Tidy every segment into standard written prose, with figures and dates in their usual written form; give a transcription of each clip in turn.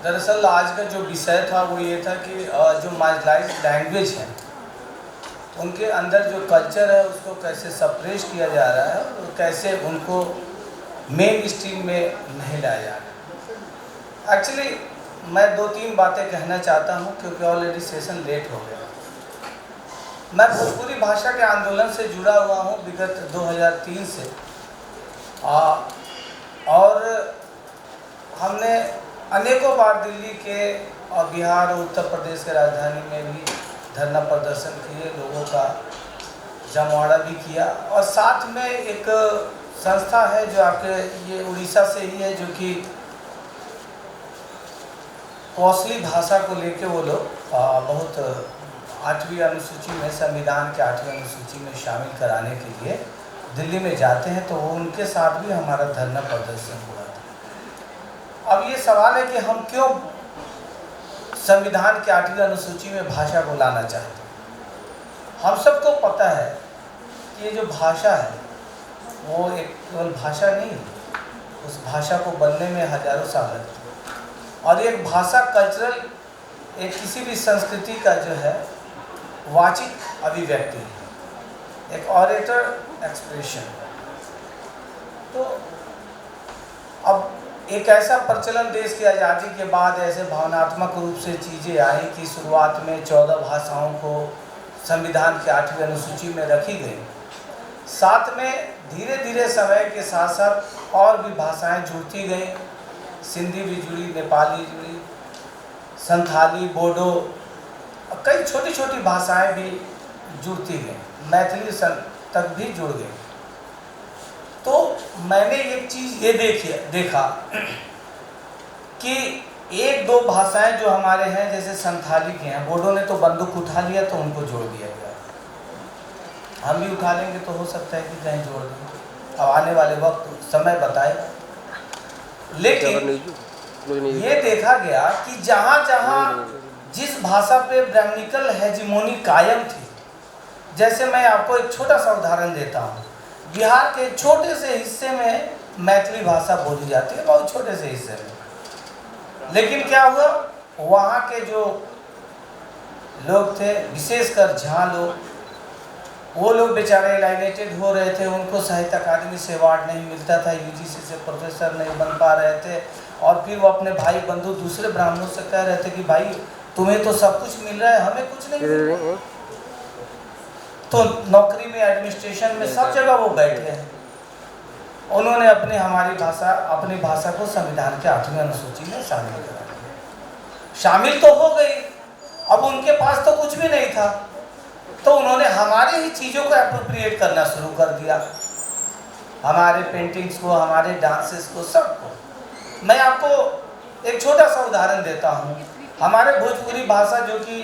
दरअसल आज का जो विषय था वो ये था कि जो मार्जिनलाइज्ड लैंग्वेज है उनके अंदर जो कल्चर है उसको कैसे सप्रेस किया जा रहा है और कैसे उनको मेन स्ट्रीम में नहीं लाया जा रहा है। एक्चुअली मैं 2-3 बातें कहना चाहता हूँ क्योंकि ऑलरेडी सेशन लेट हो गया। मैं भोजपुरी भाषा के आंदोलन से जुड़ा हुआ हूँ विगत 2003 से और हमने अनेकों बार दिल्ली के और बिहार और उत्तर प्रदेश के राजधानी में भी धरना प्रदर्शन किए, लोगों का जमवाड़ा भी किया और साथ में एक संस्था है जो आपके ये उड़ीसा से ही है जो कि कोसली भाषा को लेके वो लोग बहुत 8वीं अनुसूची में, संविधान के 8वीं अनुसूची में शामिल कराने के लिए दिल्ली में जाते हैं, तो वो उनके साथ भी हमारा धरना प्रदर्शन हुआ था। अब ये सवाल है कि हम क्यों संविधान के 8वीं अनुसूची में भाषा को लाना चाहते हैं। हम सबको पता है कि ये जो भाषा है वो एक केवल भाषा नहीं है, उस भाषा को बनने में हजारों साल लगते हैं और एक भाषा कल्चरल, एक किसी भी संस्कृति का जो है वाचिक अभिव्यक्ति है, एक ऑरेटर एक्सप्रेशन। तो अब एक ऐसा प्रचलन देश की आज़ादी के बाद ऐसे भावनात्मक रूप से चीज़ें आई कि शुरुआत में 14 भाषाओं को संविधान के 8वीं अनुसूची में रखी गई। साथ में धीरे धीरे समय के साथ साथ और भी भाषाएं जुड़ती गईं, सिंधी भी जुड़ी, नेपाली जुड़ी, संथाली, बोडो, कई छोटी छोटी भाषाएं भी जुड़ती गईं, मैथिली तक भी जुड़ गई। तो मैंने एक चीज़ ये देखा कि 1-2 भाषाएं जो हमारे हैं, जैसे संथाली के हैं, बोडो ने तो बंदूक उठा लिया तो उनको जोड़ दिया गया। हम भी उठा लेंगे तो हो सकता है कि कहीं जोड़ देंगे, अब आने वाले वक्त समय बताएगा। लेकिन ये देखा गया कि जहाँ जहाँ जिस भाषा पे ब्राह्मणिकल हेजिमोनी कायम थी, जैसे मैं आपको एक छोटा सा उदाहरण देता हूँ। बिहार के छोटे से हिस्से में मैथिली भाषा बोली जाती है, बहुत छोटे से हिस्से में। लेकिन क्या हुआ, वहाँ के जो लोग थे, विशेषकर झा लोग, वो लोग बेचारे एलाइनेटेड हो रहे थे, उनको साहित्य अकादमी से अवार्ड नहीं मिलता था, यूजीसी से प्रोफेसर नहीं बन पा रहे थे, और फिर वो अपने भाई बंधु दूसरे ब्राह्मणों से कह रहे थे कि भाई तुम्हें तो सब कुछ मिल रहा है, हमें कुछ नहीं मिल रहा है। तो नौकरी में, एडमिनिस्ट्रेशन में, सब जगह वो बैठे हैं। उन्होंने अपनी भाषा को संविधान के 8वीं अनुसूची में शामिल करा दिया। शामिल तो हो गई, अब उनके पास तो कुछ भी नहीं था, तो उन्होंने हमारे ही चीज़ों को एप्रोप्रिएट करना शुरू कर दिया, हमारे पेंटिंग्स को, हमारे डांसेस को, सबको। मैं आपको एक छोटा सा उदाहरण देता हूँ। हमारे भोजपुरी भाषा जो कि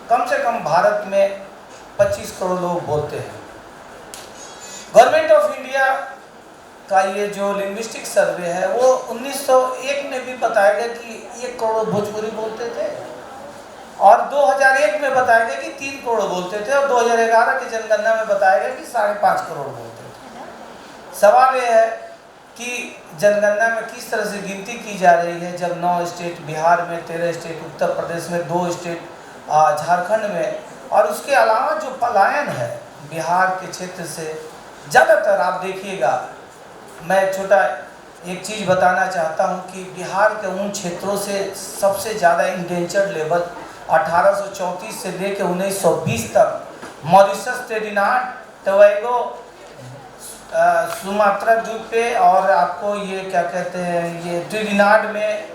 कम से कम भारत में 25 करोड़ लोग बोलते हैं। गवर्नमेंट ऑफ इंडिया का ये जो लिंग्विस्टिक सर्वे है वो 1901 में भी बताया गया कि 1 करोड़ भोजपुरी बोलते थे, और 2001 में बताया गया कि 3 करोड़ बोलते थे, और 2011 की जनगणना में बताया गया कि 5.5 करोड़ बोलते थे। सवाल यह है कि जनगणना में किस तरह से गिनती की जा रही है, जब 9 स्टेट बिहार में, 13 स्टेट उत्तर प्रदेश में, 2 स्टेट झारखंड में, और उसके अलावा जो पलायन है बिहार के क्षेत्र से ज़्यादातर, आप देखिएगा। मैं छोटा एक चीज़ बताना चाहता हूँ कि बिहार के उन क्षेत्रों से सबसे ज़्यादा इंडेंचर्ड लेवल 1834 से लेकर 1920 तक मॉरिशस, ट्रिनिडाद, टोबैगो, सुमात्रा द्वीप पे, और आपको ये क्या कहते हैं, ये ट्रिनिडाद में,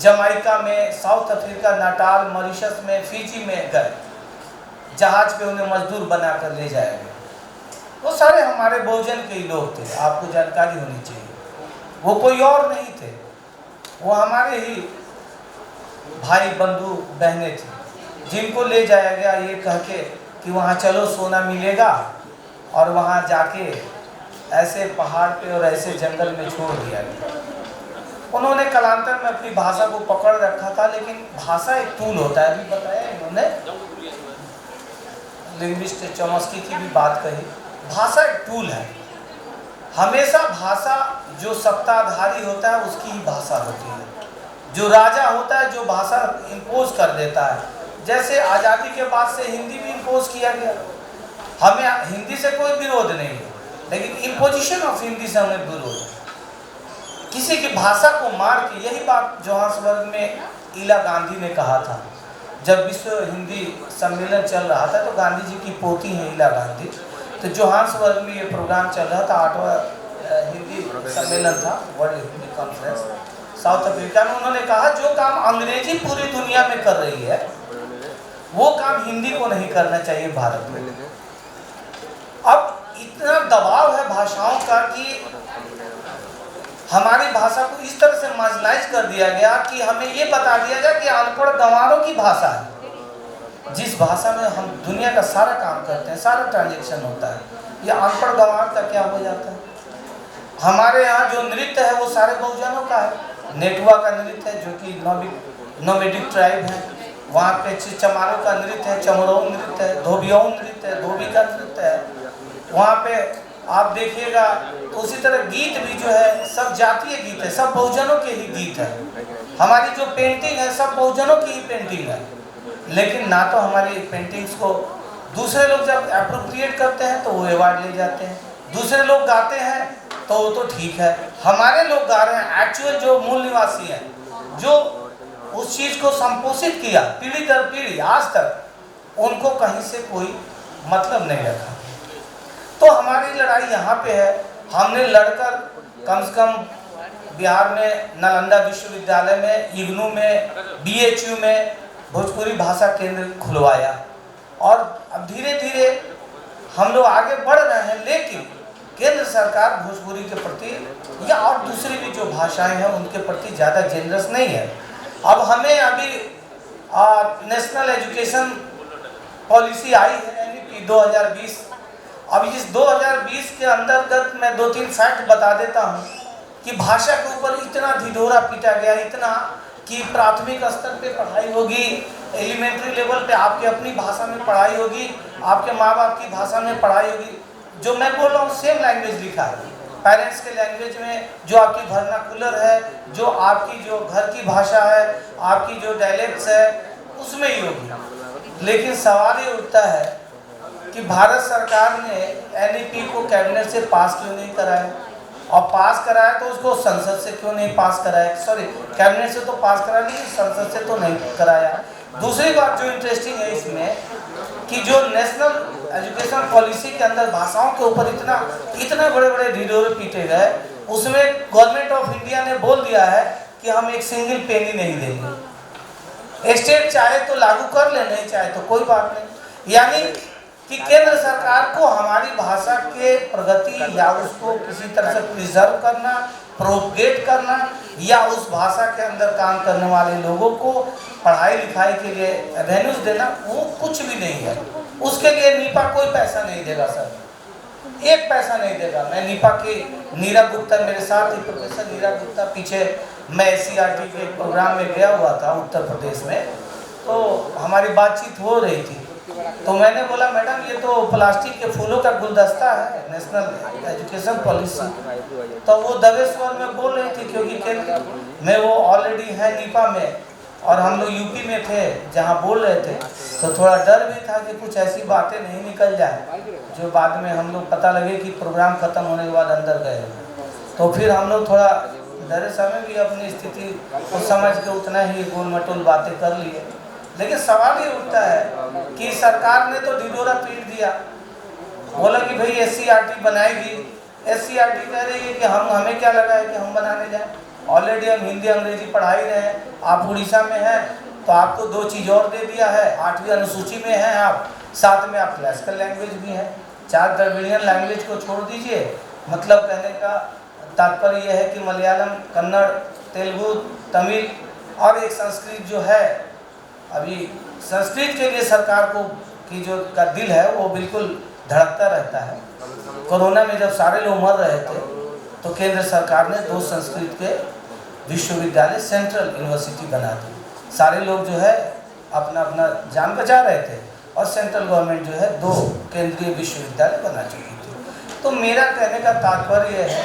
जमाइका में, साउथ अफ्रीका, नाटाल, मॉरिशस में, फिजी में गए, जहाज पे उन्हें मजदूर बनाकर ले जाया गया। वो सारे हमारे बहुजन के ही लोग थे, आपको जानकारी होनी चाहिए। वो कोई और नहीं थे, वो हमारे ही भाई बंधु बहनें थी, जिनको ले जाया गया ये कह के कि वहाँ चलो सोना मिलेगा, और वहाँ जाके ऐसे पहाड़ पे और ऐसे जंगल में छोड़ दिया गया। उन्होंने कालांतर में अपनी भाषा को पकड़ रखा था, लेकिन भाषा एक टूल होता है, अभी बताया इन्होंने, लिंग्विस्ट चॉम्स्की की भी बात कही। भाषा एक टूल है, हमेशा भाषा जो सत्ताधारी होता है उसकी ही भाषा होती है। जो राजा होता है जो भाषा इम्पोज कर देता है। जैसे आज़ादी के बाद से हिंदी भी इम्पोज किया गया। हमें हिंदी से कोई विरोध नहीं है, लेकिन इम्पोजिशन ऑफ हिंदी से हमें विरोध है। किसी की भाषा को मार के, यही बात जोहान्सबर्ग में ईला गांधी ने कहा था। जब विश्व हिंदी सम्मेलन चल रहा था तो गांधी जी की पोती हैं ईला गांधी, तो जोहान्सबर्ग में ये प्रोग्राम चल रहा था, 8वां हिंदी सम्मेलन था, world Hindi conference south Africa में। उन्होंने कहा जो काम अंग्रेजी पूरी दुनिया में कर रही है वो काम हिंदी को नहीं करना चाहिए भारत में। अब इतना दबाव है भाषाओं का कि हमारी भाषा को इस तरह से मार्जिनलाइज कर दिया गया कि हमें ये बता दिया गया कि अनपढ़ गंवारों की भाषा है। जिस भाषा में हम दुनिया का सारा काम करते हैं, सारा ट्रांजेक्शन होता है, ये अनपढ़ गंवार का क्या हो जाता है। हमारे यहाँ जो नृत्य है वो सारे बहुजनों का है। नेटुआ का नृत्य है जो कि नोमेडिक ट्राइब है, वहाँ पे चमारों का नृत्य है, चमरों नृत्य है, धोबियों नृत्य है, धोबी का नृत्य है। वहाँ पे आप देखिएगा तो उसी तरह गीत भी जो है सब जातीय गीत है, सब बहुजनों के ही गीत है। हमारी जो पेंटिंग है सब बहुजनों की ही पेंटिंग है, लेकिन ना तो हमारी पेंटिंग्स को दूसरे लोग जब अप्रोप्रिएट करते हैं तो वो अवार्ड ले जाते हैं, दूसरे लोग गाते हैं तो वो तो ठीक है, हमारे लोग गा रहे हैं। एक्चुअल जो मूल निवासी हैं, जो उस चीज़ को संपोषित किया पीढ़ी दर पीढ़ी आज तक, उनको कहीं से कोई मतलब नहीं रखा। तो हमारी लड़ाई यहाँ पे है। हमने लड़कर कम से कम बिहार में नालंदा विश्वविद्यालय में, इग्नू में, BHU में भोजपुरी भाषा केंद्र खुलवाया और अब धीरे धीरे हम लोग आगे बढ़ रहे हैं। लेकिन केंद्र सरकार भोजपुरी के प्रति या और दूसरी भी जो भाषाएं हैं उनके प्रति ज़्यादा जेनरस नहीं है। अब हमें अभी नेशनल एजुकेशन पॉलिसी आई है NEP 2020। अब इस 2020 के अंतर्गत मैं 2-3 फैक्ट बता देता हूँ कि भाषा के ऊपर इतना ढिढोरा पीटा गया, इतना कि प्राथमिक स्तर पे पढ़ाई होगी, एलिमेंट्री लेवल पे आपकी अपनी भाषा में पढ़ाई होगी, आपके माँ बाप की भाषा में पढ़ाई होगी। जो मैं बोल रहा हूँ सेम लैंग्वेज लिखा है, पेरेंट्स के लैंग्वेज में, जो आपकी वर्नाकुलर है, जो आपकी जो घर की भाषा है, आपकी जो डायलेक्ट्स है, उसमें ही होगी। लेकिन सवाल ये उठता है कि भारत सरकार ने NEP को कैबिनेट से पास क्यों नहीं कराया, और पास कराया तो उसको संसद से क्यों नहीं पास कराया। सॉरी, कैबिनेट से तो पास करा लेकिन संसद से तो नहीं कराया। दूसरी बात जो इंटरेस्टिंग है इसमें कि जो नेशनल एजुकेशन पॉलिसी के अंदर भाषाओं के ऊपर इतना बड़े बड़े ढिढोरे पीटे गए, उसमें गवर्नमेंट ऑफ इंडिया ने बोल दिया है कि हम एक सिंगल पेनी नहीं देंगे। स्टेट चाहे तो लागू कर ले, नहीं चाहे तो कोई बात नहीं। यानी कि केंद्र सरकार को हमारी भाषा के प्रगति या उसको किसी तरह से प्रिजर्व करना, प्रोपगेट करना, या उस भाषा के अंदर काम करने वाले लोगों को पढ़ाई लिखाई के लिए एवेन्यूज देना, वो कुछ भी नहीं है। उसके लिए नीपा कोई पैसा नहीं देगा सर, एक पैसा नहीं देगा। मैं नीपा की नीरा गुप्ता मेरे साथ ही, प्रोफेसर नीरा गुप्ता, पीछे मैं SCRT के एक प्रोग्राम में गया हुआ था उत्तर प्रदेश में, तो हमारी बातचीत हो रही थी। तो मैंने बोला मैडम ये तो प्लास्टिक के फूलों का गुलदस्ता है नेशनल एजुकेशन पॉलिसी। तो वो दबे स्वर में बोल रही थी क्योंकि केंद्र में वो ऑलरेडी है नीपा में और हम लोग यूपी में थे जहाँ बोल रहे थे, तो थोड़ा डर भी था कि कुछ ऐसी बातें नहीं निकल जाए जो बाद में हम लोग पता लगे कि प्रोग्राम खत्म होने के बाद अंदर गए। तो फिर हम लोग थोड़ा डरे समय भी अपनी स्थिति को समझ के उतना ही गोल मटोल बातें कर लिए। लेकिन सवाल ये उठता है कि सरकार ने तो ढिढोरा पीट दिया, बोला कि भाई SCRT बनाएगी। SCRT कह रही है कि हमें क्या लगा है कि हम बनाने जाएं, ऑलरेडी हम हिंदी अंग्रेजी पढ़ा ही रहे हैं। आप उड़ीसा में हैं तो आपको 2 चीज़ और दे दिया है, 8वीं अनुसूची में हैं आप, साथ में आप क्लासिकल लैंग्वेज भी हैं। 4 द्रविड़ियन लैंग्वेज को छोड़ दीजिए, मतलब कहने का तात्पर्य यह है कि मलयालम, कन्नड़, तेलुगु, तमिल और एक संस्कृत जो है। अभी संस्कृत के लिए सरकार को की जो का दिल है वो बिल्कुल धड़कता रहता है। कोरोना में जब सारे लोग मर रहे थे तो केंद्र सरकार ने 2 संस्कृत के विश्वविद्यालय सेंट्रल यूनिवर्सिटी बना दी। सारे लोग जो है अपना अपना जान बचा रहे थे और सेंट्रल गवर्नमेंट जो है 2 केंद्रीय विश्वविद्यालय बना चुकी थी। तो मेरा कहने का तात्पर्य है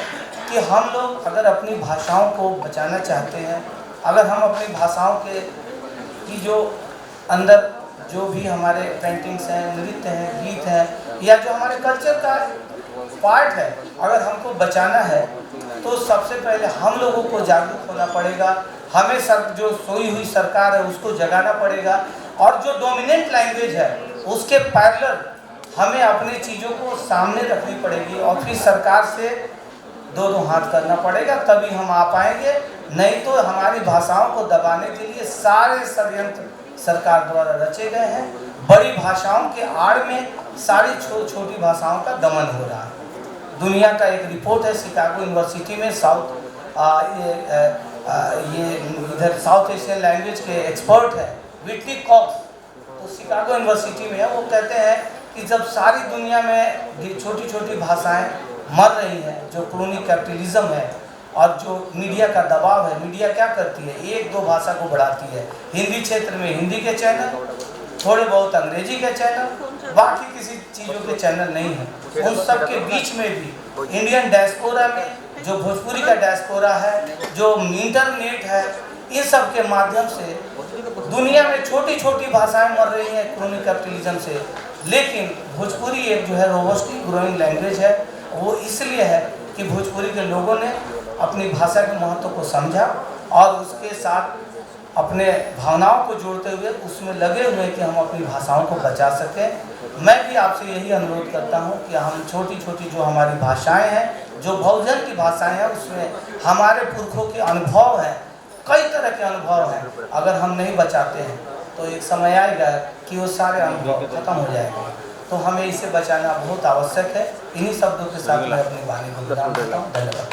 कि हम लोग अगर अपनी भाषाओं को बचाना चाहते हैं, अगर हम अपनी भाषाओं के की जो अंदर जो भी हमारे पेंटिंग्स हैं, नृत्य हैं, गीत हैं, या जो हमारे कल्चर का पार्ट है, अगर हमको बचाना है तो सबसे पहले हम लोगों को जागरूक होना पड़ेगा। हमें जो सोई हुई सरकार है उसको जगाना पड़ेगा, और जो डोमिनेंट लैंग्वेज है उसके पैरेलल हमें अपनी चीज़ों को सामने रखनी पड़ेगी, और फिर सरकार से दो हाथ करना पड़ेगा, तभी हम आ पाएंगे। नहीं तो हमारी भाषाओं को दबाने के लिए सारे षड्यंत्र सरकार द्वारा रचे गए हैं। बड़ी भाषाओं के आड़ में सारी छोटी भाषाओं का दमन हो रहा है। दुनिया का एक रिपोर्ट है, शिकागो यूनिवर्सिटी में ये इधर साउथ एशियन लैंग्वेज के एक्सपर्ट है विट्टी कॉक्स, तो शिकागो यूनिवर्सिटी में है। वो कहते हैं कि जब सारी दुनिया में छोटी छोटी भाषाएं मर रही हैं, जो क्रोनिक कैपिटलिज्म है और जो मीडिया का दबाव है, मीडिया क्या करती है, एक दो भाषा को बढ़ाती है। हिंदी क्षेत्र में हिंदी के चैनल, थोड़े बहुत अंग्रेजी के चैनल, बाकी किसी चीज़ों के चैनल नहीं है। उन सब के बीच में भी इंडियन डायस्पोरा में जो भोजपुरी का डायस्पोरा है, जो इंटरनेट है, इन सब के माध्यम से दुनिया में छोटी छोटी भाषाएं मर रही हैं क्रोनिक कैपिटलिज्म से। लेकिन भोजपुरी एक जो है रोबस्टली ग्रोइंग लैंग्वेज है। वो इसलिए है कि भोजपुरी के लोगों ने अपनी भाषा के महत्व को समझा और उसके साथ अपने भावनाओं को जोड़ते हुए उसमें लगे हुए कि हम अपनी भाषाओं को बचा सकें। मैं भी आपसे यही अनुरोध करता हूं कि हम छोटी छोटी जो हमारी भाषाएं हैं, जो बहुजन की भाषाएं हैं, उसमें हमारे पुरखों के अनुभव हैं, कई तरह के अनुभव हैं। अगर हम नहीं बचाते हैं तो एक समय आएगा कि वो सारे अनुभव खत्म हो जाएंगे। तो हमें इसे बचाना बहुत आवश्यक है। इन्हीं शब्दों के साथ मैं अपनी वाणी को विराम देता हूँ। धन्यवाद।